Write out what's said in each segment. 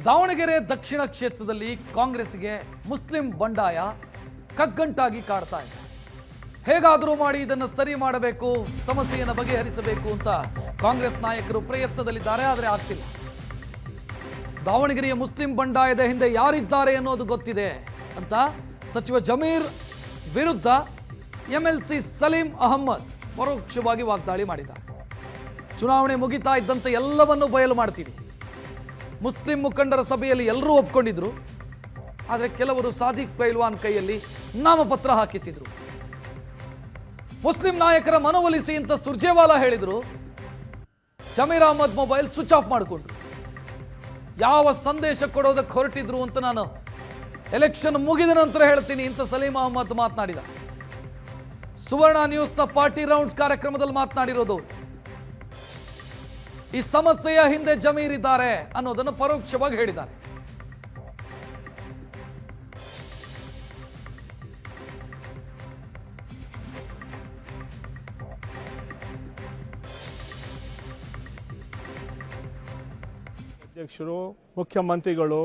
ದಾವಣಗೆರೆ ದಕ್ಷಿಣ ಕ್ಷೇತ್ರದಲ್ಲಿ ಕಾಂಗ್ರೆಸ್ಗೆ ಮುಸ್ಲಿಂ ಬಂಡಾಯ ಕಗ್ಗಂಟಾಗಿ ಕಾಡ್ತಾ ಇದೆ. ಹೇಗಾದರೂ ಮಾಡಿ ಇದನ್ನು ಸರಿ ಮಾಡಬೇಕು, ಸಮಸ್ಯೆಯನ್ನು ಬಗೆಹರಿಸಬೇಕು ಅಂತ ಕಾಂಗ್ರೆಸ್ ನಾಯಕರು ಪ್ರಯತ್ನದಲ್ಲಿದ್ದಾರೆ. ಆದರೆ ಆಗ್ತಿಲ್ಲ. ದಾವಣಗೆರೆಯ ಮುಸ್ಲಿಂ ಬಂಡಾಯದ ಹಿಂದೆ ಯಾರಿದ್ದಾರೆ ಅನ್ನೋದು ಗೊತ್ತಿದೆ ಅಂತ ಸಚಿವ ಜಮೀರ್ ವಿರುದ್ಧ ಎಂಎಲ್ಸಿ ಸಲೀಂ ಅಹಮ್ಮದ್ ಪರೋಕ್ಷವಾಗಿ ವಾಗ್ದಾಳಿ ಮಾಡಿದ್ದಾರೆ. ಚುನಾವಣೆ ಮುಗಿತಾ ಇದ್ದಂತೆ ಎಲ್ಲವನ್ನೂ ಬಯಲು ಮಾಡ್ತೀವಿ. ಮುಸ್ಲಿಂ ಮುಖಂಡರ ಸಭೆಯಲ್ಲಿ ಎಲ್ಲರೂ ಒಪ್ಕೊಂಡಿದ್ರು. ಆದರೆ ಕೆಲವರು ಸಾದಿಕ್ ಪೈಲ್ವಾನ್ ಕೈಯಲ್ಲಿ ನಾಮಪತ್ರ ಹಾಕಿಸಿದ್ರು. ಮುಸ್ಲಿಂ ನಾಯಕರ ಮನವೊಲಿಸಿ ಅಂತ ಸುರ್ಜೇವಾಲಾ ಹೇಳಿದ್ರು. Zameer Ahmed mobile switch off ಮಾಡಿಕೊಂಡ್ರು. ಯಾವ ಸಂದೇಶ ಕೊಡೋದಕ್ಕೆ ಹೊರಟಿದ್ರು ಅಂತ ನಾನು ಎಲೆಕ್ಷನ್ ಮುಗಿದ ನಂತರ ಹೇಳ್ತೀನಿ ಅಂತ ಸಲೀಂ ಅಹಮ್ಮದ್ ಮಾತನಾಡಿದ. ಸುವರ್ಣ ನ್ಯೂಸ್ನ ಪಾರ್ಟಿ ರೌಂಡ್ಸ್ ಕಾರ್ಯಕ್ರಮದಲ್ಲಿ ಮಾತನಾಡಿರೋದು. ಈ ಸಮಸ್ಯೆಯ ಹಿಂದೆ ಜಮೀರ್ ಇದ್ದಾರೆ ಅನ್ನೋದನ್ನು ಪರೋಕ್ಷವಾಗಿ ಹೇಳಿದ್ದಾರೆ. ಅಧ್ಯಕ್ಷರು, ಮುಖ್ಯಮಂತ್ರಿಗಳು,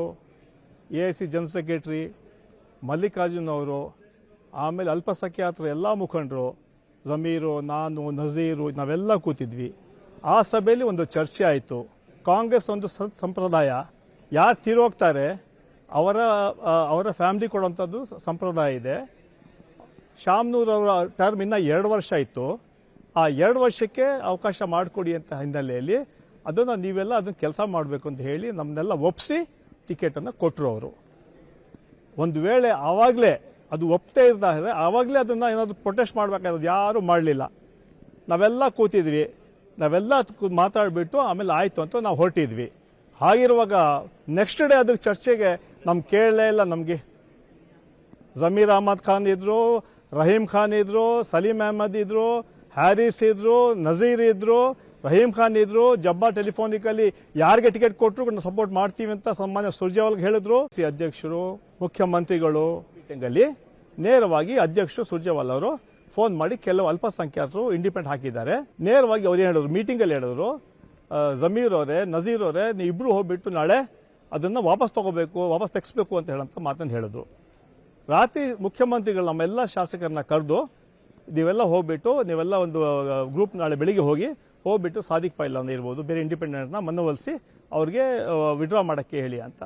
ಎಐಸಿ ಜನರಲ್ ಸೆಕ್ರೆಟರಿ ಮಲ್ಲಿಕಾರ್ಜುನ್ ಅವರು, ಆಮೇಲೆ ಅಲ್ಪಸಂಖ್ಯಾತರ ಎಲ್ಲ ಮುಖಂಡರು, ಜಮೀರು, ನಾನು, ನಜೀರು ನಾವೆಲ್ಲ ಕೂತಿದ್ವಿ. ಆ ಸಭೆಯಲ್ಲಿ ಒಂದು ಚರ್ಚೆ ಆಯಿತು. ಕಾಂಗ್ರೆಸ್ ಒಂದು ಸಂಪ್ರದಾಯ, ಯಾರು ತೀರೋಗ್ತಾರೆ ಅವರ ಫ್ಯಾಮಿಲಿ ಕೊಡುವಂಥದ್ದು ಸಂಪ್ರದಾಯ ಇದೆ. ಶಾಮ್ನೂರವರ ಟರ್ಮ್ ಇನ್ನು 2 ವರ್ಷ ಇತ್ತು. ಆ 2 ವರ್ಷಕ್ಕೆ ಅವಕಾಶ ಮಾಡಿಕೊಡಿ ಅಂತ ಹಿನ್ನೆಲೆಯಲ್ಲಿ ನೀವೆಲ್ಲ ಅದನ್ನು ಕೆಲಸ ಮಾಡಬೇಕು ಅಂತ ಹೇಳಿ ನಮ್ಮನ್ನೆಲ್ಲ ಒಪ್ಪಿಸಿ ಟಿಕೆಟನ್ನು ಕೊಟ್ಟರು ಅವರು. ಒಂದು ವೇಳೆ ಆವಾಗಲೇ ಅದು ಒಪ್ಪದೇ ಇರ್ತಾರೆ, ಆವಾಗಲೇ ಅದನ್ನು ಏನಾದರೂ ಪ್ರೊಟೆಸ್ಟ್ ಮಾಡಬೇಕಾದ್ರೆ ಯಾರೂ ಮಾಡಲಿಲ್ಲ. ನಾವೆಲ್ಲ ಕೂತಿದ್ವಿ, ನಾವೆಲ್ಲ ಮಾತಾಡಿಬಿಟ್ಟು ಆಮೇಲೆ ಆಯಿತು ಅಂತ ನಾವು ಹೊರಟಿದ್ವಿ. ಹಾಗಿರುವಾಗ ನೆಕ್ಸ್ಟ್ ಡೇ ಅದಕ್ಕೆ ಚರ್ಚೆಗೆ ನಮ್ಗೆ ಕೇಳಲೇ ಇಲ್ಲ. ನಮಗೆ ಜಮೀರ್ ಅಹಮದ್ ಖಾನ್ ಇದ್ರು, ರಹೀಂ ಖಾನ್ ಇದ್ರು, ಸಲೀಂ ಅಹಮದ್ ಇದ್ರು, ಹ್ಯಾರಿಸ್ ಇದ್ರು, ನಜೀರ್ ಇದ್ರು, ರಹೀಂ ಖಾನ್ ಇದ್ರು. ಜಬ್ಬಾ ಟೆಲಿಫೋನಿಕಲ್ಲಿ ಯಾರಿಗೆ ಟಿಕೆಟ್ ಕೊಟ್ಟರು ಸಪೋರ್ಟ್ ಮಾಡ್ತೀವಿ ಅಂತ ಸಾಮಾನ್ಯ ಸುರ್ಜೇವಾಲಾಗೆ ಹೇಳಿದ್ರು. ಅಧ್ಯಕ್ಷರು, ಮುಖ್ಯಮಂತ್ರಿಗಳು ಮೀಟಿಂಗಲ್ಲಿ ನೇರವಾಗಿ ಅಧ್ಯಕ್ಷರು ಸುರ್ಜೇವಾಲಾ ಅವರು ಫೋನ್ ಮಾಡಿ ಕೆಲವು ಅಲ್ಪಸಂಖ್ಯಾತರು ಇಂಡಿಪೆಂಡೆಂಟ್ ಹಾಕಿದ್ದಾರೆ. ನೇರವಾಗಿ ಅವ್ರು ಹೇಳಿದ್ರು, ಮೀಟಿಂಗಲ್ಲಿ ಹೇಳಿದ್ರು, ಜಮೀರ್ ಅವರೇ, ನಜೀರ್ ಅವರೇ, ನೀವು ಇಬ್ರು ಹೋಗ್ಬಿಟ್ಟು ನಾಳೆ ಅದನ್ನು ವಾಪಸ್ ತಗೋಬೇಕು, ವಾಪಸ್ ತೆಗಿಸ್ಬೇಕು ಅಂತ ಹೇಳಂತ ಮಾತನ್ನು ಹೇಳಿದ್ರು. ರಾತ್ರಿ ಮುಖ್ಯಮಂತ್ರಿಗಳು ನಮ್ಮೆಲ್ಲ ಶಾಸಕರನ್ನ ಕರೆದು ನೀವೆಲ್ಲ ಹೋಗ್ಬಿಟ್ಟು ನೀವೆಲ್ಲ ಒಂದು ಗ್ರೂಪ್ ನಾಳೆ ಬೆಳಿಗ್ಗೆ ಹೋಗ್ಬಿಟ್ಟು ಸಾದಿಕ್ ಪೈಲ್ವಾನ್ ಇರ್ಬೋದು, ಬೇರೆ ಇಂಡಿಪೆಂಡೆಂಟ್ನ ಮನವೊಲಿಸಿ ಅವ್ರಿಗೆ ವಿಡ್ರಾ ಮಾಡೋಕ್ಕೆ ಹೇಳಿ ಅಂತ.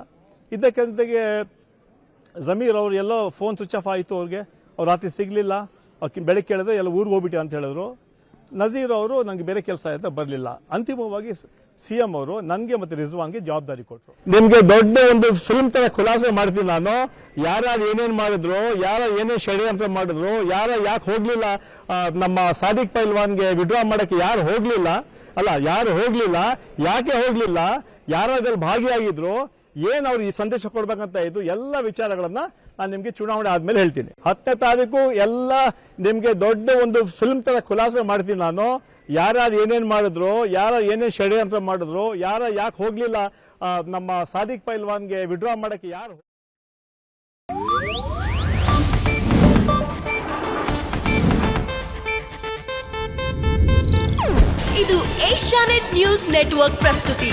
ಇದಕ್ಕೆ ಜಮೀರ್ ಅವರು ಎಲ್ಲೋ ಫೋನ್ ಸ್ವಿಚ್ ಆಫ್ ಆಯಿತು. ಅವ್ರು ರಾತ್ರಿ ಸಿಗಲಿಲ್ಲ. ಅವ್ರು ಬೆಳಗ್ಗೆ ಕೇಳಿದ್ರೆ ಎಲ್ಲ ಊರಿಗೆ ಹೋಗ್ಬಿಟ್ಟು ಅಂತ ಹೇಳಿದ್ರು. ನಜೀರ್ ಅವರು ನನಗೆ ಬೇರೆ ಕೆಲಸ ಆಯ್ತಾ ಬರಲಿಲ್ಲ. ಅಂತಿಮವಾಗಿ ಸಿಎಂ ಅವರು ನನಗೆ ಮತ್ತೆ ರಿಜ್ವಾನ್ಗೆ ಜವಾಬ್ದಾರಿ ಕೊಟ್ಟರು. ನಿಮಗೆ ದೊಡ್ಡ ಒಂದು ಫಿಲ್ಮ್ ತರ ಖುಲಾಸೆ ಮಾಡ್ತೀನಿ ನಾನು. ಯಾರ್ಯಾರು ಏನೇನು ಮಾಡಿದ್ರು, ಯಾರು ಏನೇನು ಷಡ್ಯಂತ್ರ ಮಾಡಿದ್ರು, ಯಾಕೆ ಹೋಗ್ಲಿಲ್ಲ ನಮ್ಮ ಸಾದಿಕ್ ಪೈಲ್ವಾನ್ಗೆ ವಿಡ್ರಾ ಮಾಡಕ್ಕೆ ಯಾರು ಹೋಗ್ಲಿಲ್ಲ, ಯಾಕೆ ಹೋಗ್ಲಿಲ್ಲ, ಯಾರಾದ್ರಲ್ಲಿ ಭಾಗಿಯಾಗಿದ್ರು, ಏನ್ ಅವ್ರು ಈ ಸಂದೇಶ ಕೊಡ್ಬೇಕಂತ ಇದು ಎಲ್ಲ ವಿಚಾರಗಳನ್ನ ನಾನು ನಿಮ್ಗೆ ಚುನಾವಣೆ ಆದ್ಮೇಲೆ ಹೇಳ್ತೀನಿ. 10ನೇ ತಾರೀಕು ಎಲ್ಲ ನಿಮ್ಗೆ ದೊಡ್ಡ ಒಂದು ಫಿಲ್ಮ್ ತರ ಖುಲಾಸೆ ಮಾಡ್ತೀನಿ ನಾನು. ಯಾರ್ಯಾರು ಏನೇನ್ ಮಾಡಿದ್ರು, ಯಾರು ಏನೇನ್ ಷಡ್ಯಂತ್ರ ಮಾಡಿದ್ರು, ಯಾಕೆ ಹೋಗ್ಲಿಲ್ಲ ನಮ್ಮ ಸಾದಿಕ್ ಪೈಲ್ವಾನ್ಗೆ ವಿಡ್ರಾ ಮಾಡಕ್ಕೆ ಯಾರು. ಇದು ಏಷ್ಯಾನೆಟ್ ನ್ಯೂಸ್ ನೆಟ್ವರ್ಕ್ ಪ್ರಸ್ತುತಿ.